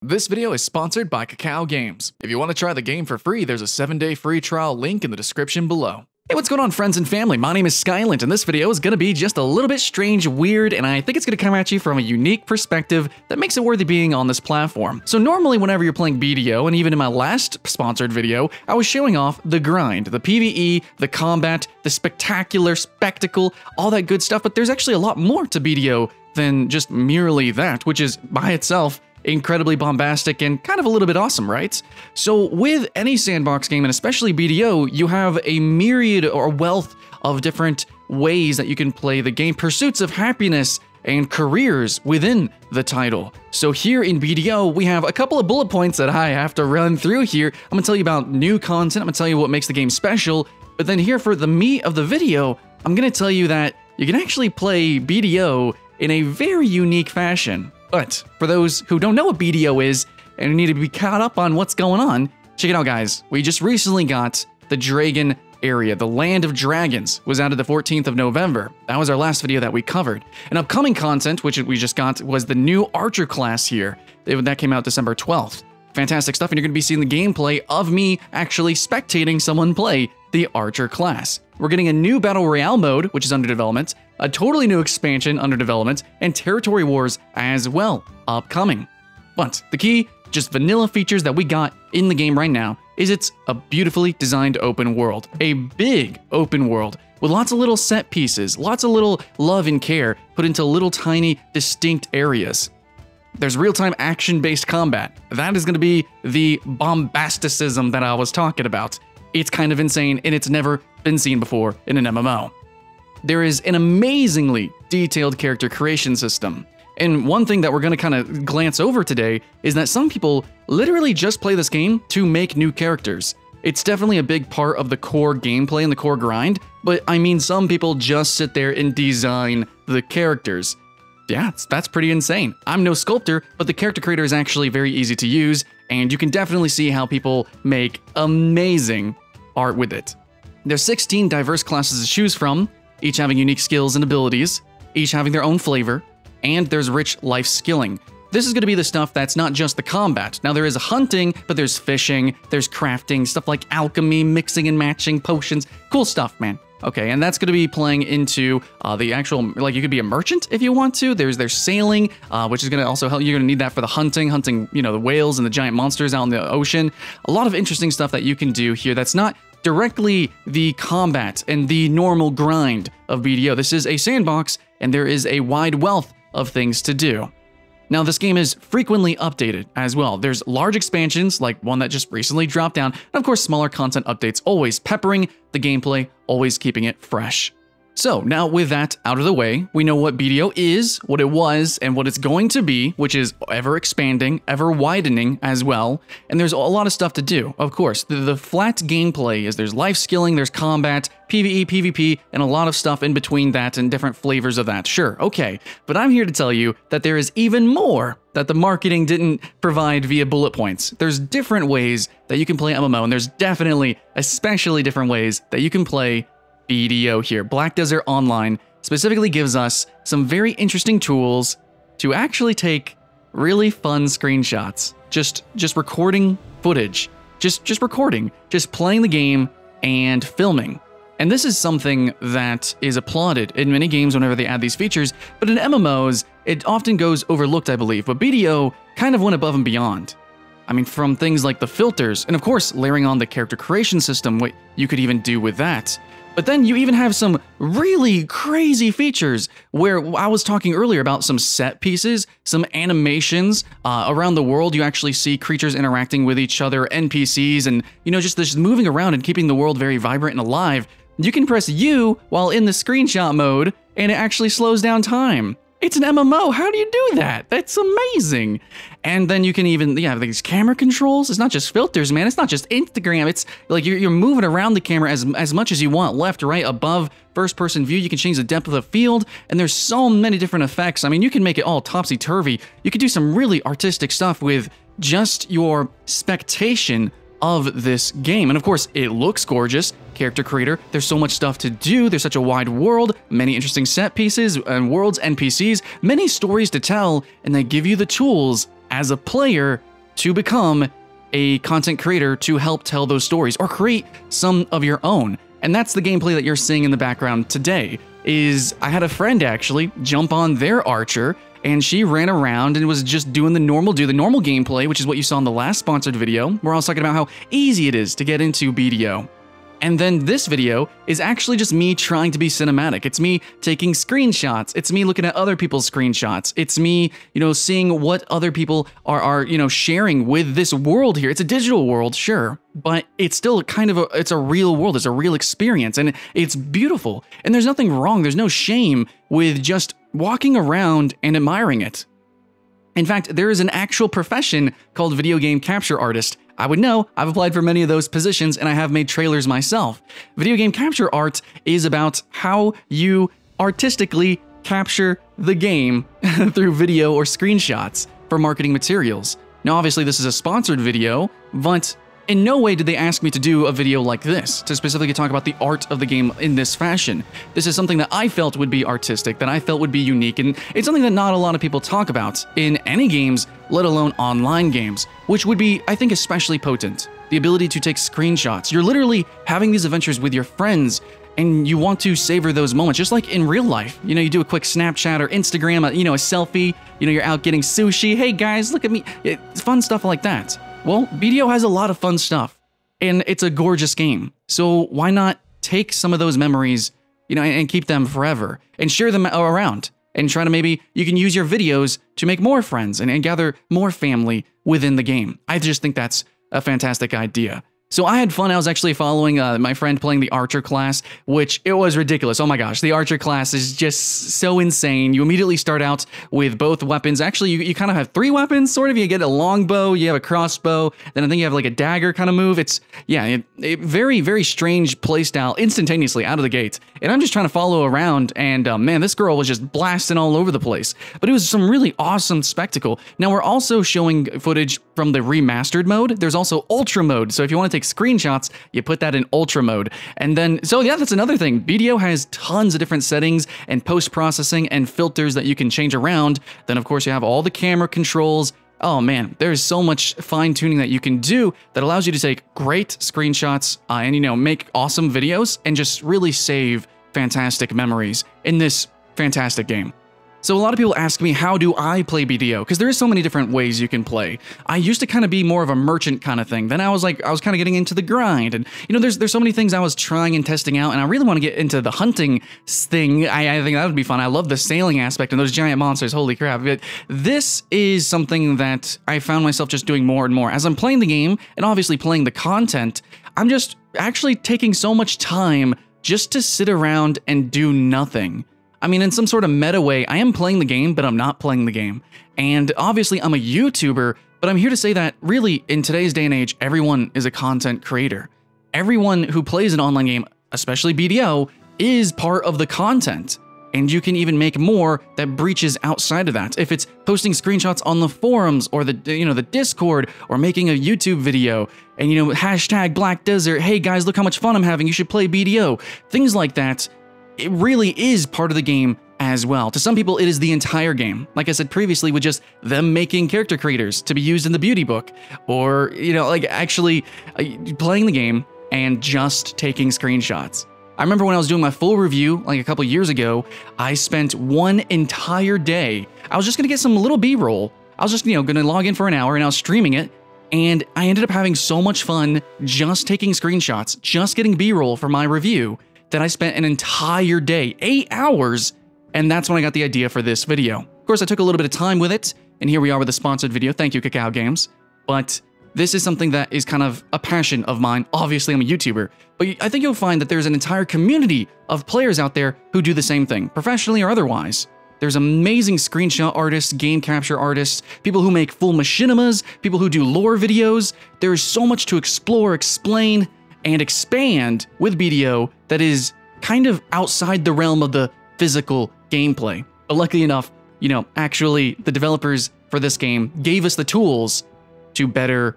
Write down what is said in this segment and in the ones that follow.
This video is sponsored by Cacao Games. If you want to try the game for free, there's a 7-day free trial link in the description below. Hey, what's going on, friends and family? My name is Skylent, and this video is going to be just a little bit strange, weird, and I think it's going to come at you from a unique perspective that makes it worthy being on this platform. So normally, whenever you're playing BDO, and even in my last sponsored video, I was showing off the grind, the PvE, the combat, the spectacular spectacle, all that good stuff, but there's actually a lot more to BDO than just merely that, which is by itself incredibly bombastic and kind of a little bit awesome, right? So with any sandbox game, and especially BDO, you have a myriad or wealth of different ways that you can play the game, pursuits of happiness and careers within the title. So here in BDO, we have a couple of bullet points that I have to run through here. I'm gonna tell you about new content, I'm gonna tell you what makes the game special, but then here for the meat of the video, I'm gonna tell you that you can actually play BDO in a very unique fashion. But for those who don't know what BDO is and need to be caught up on what's going on, check it out, guys. We just recently got the Drieghan area. The Land of Dragons was added the 14th of November. That was our last video that we covered. And upcoming content, which we just got, was the new Archer class here. That came out December 12th. Fantastic stuff, and you're going to be seeing the gameplay of me actually spectating someone play the Archer class. We're getting a new Battle Royale mode, which is under development, a totally new expansion under development, and Territory Wars as well, upcoming. But the key, just vanilla features that we got in the game right now, is it's a beautifully designed open world. A big open world with lots of little set pieces, lots of little love and care put into little tiny distinct areas. There's real-time action-based combat. That is going to be the bombasticism that I was talking about. It's kind of insane, and it's never been seen before in an MMO. There is an amazingly detailed character creation system. And one thing that we're going to kind of glance over today is that some people literally just play this game to make new characters. It's definitely a big part of the core gameplay and the core grind, but I mean, some people just sit there and design the characters. Yeah, that's pretty insane. I'm no sculptor, but the character creator is actually very easy to use, and you can definitely see how people make amazing art with it. There's 16 diverse classes to choose from, each having unique skills and abilities, each having their own flavor, and there's rich life skilling. This is going to be the stuff that's not just the combat. Now there is hunting, but there's fishing, there's crafting, stuff like alchemy, mixing and matching potions, cool stuff, man. Okay, and that's going to be playing into the actual, like, you could be a merchant if you want to. There's sailing, which is going to also help. You're going to need that for the hunting, you know, the whales and the giant monsters out in the ocean. A lot of interesting stuff that you can do here that's not directly the combat and the normal grind of BDO. This is a sandbox, and there is a wide wealth of things to do. Now, this game is frequently updated as well. There's large expansions, like one that just recently dropped down, and of course, smaller content updates, always peppering the gameplay, always keeping it fresh. So now with that out of the way, we know what BDO is, what it was, and what it's going to be, which is ever expanding, ever widening as well. And there's a lot of stuff to do, of course. The flat gameplay is there's life skilling, there's combat, PvE, PvP, and a lot of stuff in between that and different flavors of that. Sure, okay. But I'm here to tell you that there is even more that the marketing didn't provide via bullet points. There's different ways that you can play MMO, and there's definitely, especially different ways that you can play BDO here. Black Desert Online specifically gives us some very interesting tools to actually take really fun screenshots. Just recording footage, just recording, just playing the game and filming. And this is something that is applauded in many games whenever they add these features, but in MMOs, it often goes overlooked, I believe. But BDO kind of went above and beyond. I mean, from things like the filters, and of course, layering on the character creation system, what you could even do with that. But then you even have some really crazy features where I was talking earlier about some set pieces, some animations around the world. You actually see creatures interacting with each other, NPCs, and, you know, just moving around and keeping the world very vibrant and alive. You can press U while in the screenshot mode, and it actually slows down time. It's an MMO. How do you do that? That's amazing. And then you can even, yeah, these camera controls. It's not just filters, man. It's not just Instagram. It's like you're moving around the camera as much as you want, left, right, above, first-person view. You can change the depth of the field, and there's so many different effects. I mean, you can make it all topsy-turvy. You could do some really artistic stuff with just your spectation of this game. And of course, it looks gorgeous. Character creator, there's so much stuff to do. There's such a wide world, many interesting set pieces and worlds, NPCs, many stories to tell, and they give you the tools as a player to become a content creator to help tell those stories or create some of your own. And that's the gameplay that you're seeing in the background today. I had a friend actually jump on their Archer, and she ran around and was just doing the normal gameplay, which is what you saw in the last sponsored video, where I was talking about how easy it is to get into BDO. And then this video is actually just me trying to be cinematic. It's me taking screenshots. It's me looking at other people's screenshots. It's me, seeing what other people are sharing with this world here. It's a digital world, sure, but it's still it's a real world. It's a real experience, and it's beautiful. And there's nothing wrong. There's no shame with just walking around and admiring it. In fact, there is an actual profession called video game capture artist. I would know, I've applied for many of those positions and I have made trailers myself. Video game capture art is about how you artistically capture the game through video or screenshots for marketing materials. Now obviously this is a sponsored video, but in no way did they ask me to do a video like this, to specifically talk about the art of the game in this fashion. This is something that I felt would be artistic, that I felt would be unique, and it's something that not a lot of people talk about in any games, let alone online games, which would be, I think, especially potent. The ability to take screenshots. You're literally having these adventures with your friends, and you want to savor those moments, just like in real life. You do a quick Snapchat or Instagram, a selfie, you're out getting sushi, hey guys, look at me, it's fun stuff like that. Well, BDO has a lot of fun stuff, and it's a gorgeous game. So why not take some of those memories, and keep them forever, and share them around, and try to maybe you can use your videos to make more friends and gather more family within the game. I just think that's a fantastic idea. So I had fun. I was actually following my friend playing the Archer class, which it was ridiculous. Oh my gosh, the Archer class is just so insane. You immediately start out with both weapons. Actually, you kind of have 3 weapons, sort of. You get a longbow, you have a crossbow, then I think you have like a dagger kind of move. It's, yeah, very, very strange playstyle instantaneously out of the gate. And I'm just trying to follow around, and man, this girl was just blasting all over the place. But it was some really awesome spectacle. Now, we're also showing footage from the remastered mode. There's also Ultra mode, so if you want to take screenshots, you put that in Ultra mode. And then, so yeah, that's another thing. BDO has tons of different settings and post-processing and filters that you can change around. Then, of course, you have all the camera controls. Oh man, there's so much fine-tuning that you can do that allows you to take great screenshots and, make awesome videos and just really save fantastic memories in this fantastic game. So a lot of people ask me, how do I play BDO? Because there is so many different ways you can play. I used to kind of be more of a merchant kind of thing. Then I was kind of getting into the grind. And, there's so many things I was trying and testing out, and I really want to get into the hunting thing. I think that would be fun. I love the sailing aspect and those giant monsters. Holy crap. But this is something that I found myself just doing more and more. As I'm playing the game, and obviously playing the content, I'm just actually taking so much time just to sit around and do nothing. I mean, in some sort of meta way, I am playing the game, but I'm not playing the game. And obviously, I'm a YouTuber, but I'm here to say that really, in today's day and age, everyone is a content creator. Everyone who plays an online game, especially BDO, is part of the content. And you can even make more that breaches outside of that. If it's posting screenshots on the forums or the Discord, or making a YouTube video and hashtag Black Desert, hey guys, look how much fun I'm having, you should play BDO. Things like that. It really is part of the game as well. To some people, it is the entire game. Like I said previously, with just them making character creators to be used in the beauty book, or, actually playing the game and just taking screenshots. I remember when I was doing my full review, like a couple years ago, I spent one entire day. I was just gonna get some little B-roll. I was just, gonna log in for an hour, and I was streaming it, and I ended up having so much fun just taking screenshots, just getting B-roll for my review, that I spent an entire day, 8 hours, and that's when I got the idea for this video. Of course, I took a little bit of time with it, and here we are with a sponsored video. Thank you, Cacao Games. But this is something that is kind of a passion of mine. Obviously, I'm a YouTuber, but I think you'll find that there's an entire community of players out there who do the same thing, professionally or otherwise. There's amazing screenshot artists, game capture artists, people who make full machinimas, people who do lore videos. There's so much to explore, explain, and expand with BDO that is kind of outside the realm of the physical gameplay. But luckily enough, actually the developers for this game gave us the tools to better,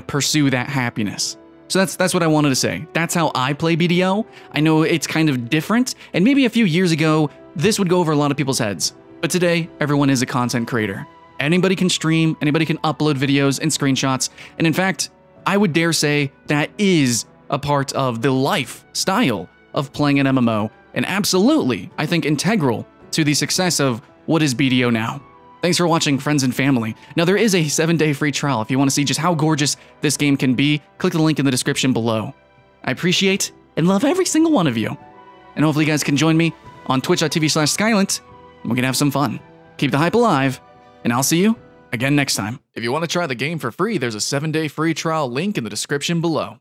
pursue that happiness. So that's what I wanted to say. That's how I play BDO. I know it's kind of different, and maybe a few years ago, this would go over a lot of people's heads. But today, everyone is a content creator. Anybody can stream, anybody can upload videos and screenshots, and in fact, I would dare say that is a part of the lifestyle of playing an MMO, and absolutely, I think, integral to the success of what is BDO now. Thanks for watching, friends and family. Now, there is a 7-day free trial if you want to see just how gorgeous this game can be. Click the link in the description below. I appreciate and love every single one of you. And hopefully you guys can join me on twitch.tv/Skylint, and we can have some fun. Keep the hype alive, and I'll see you again next time. If you want to try the game for free, there's a 7-day free trial link in the description below.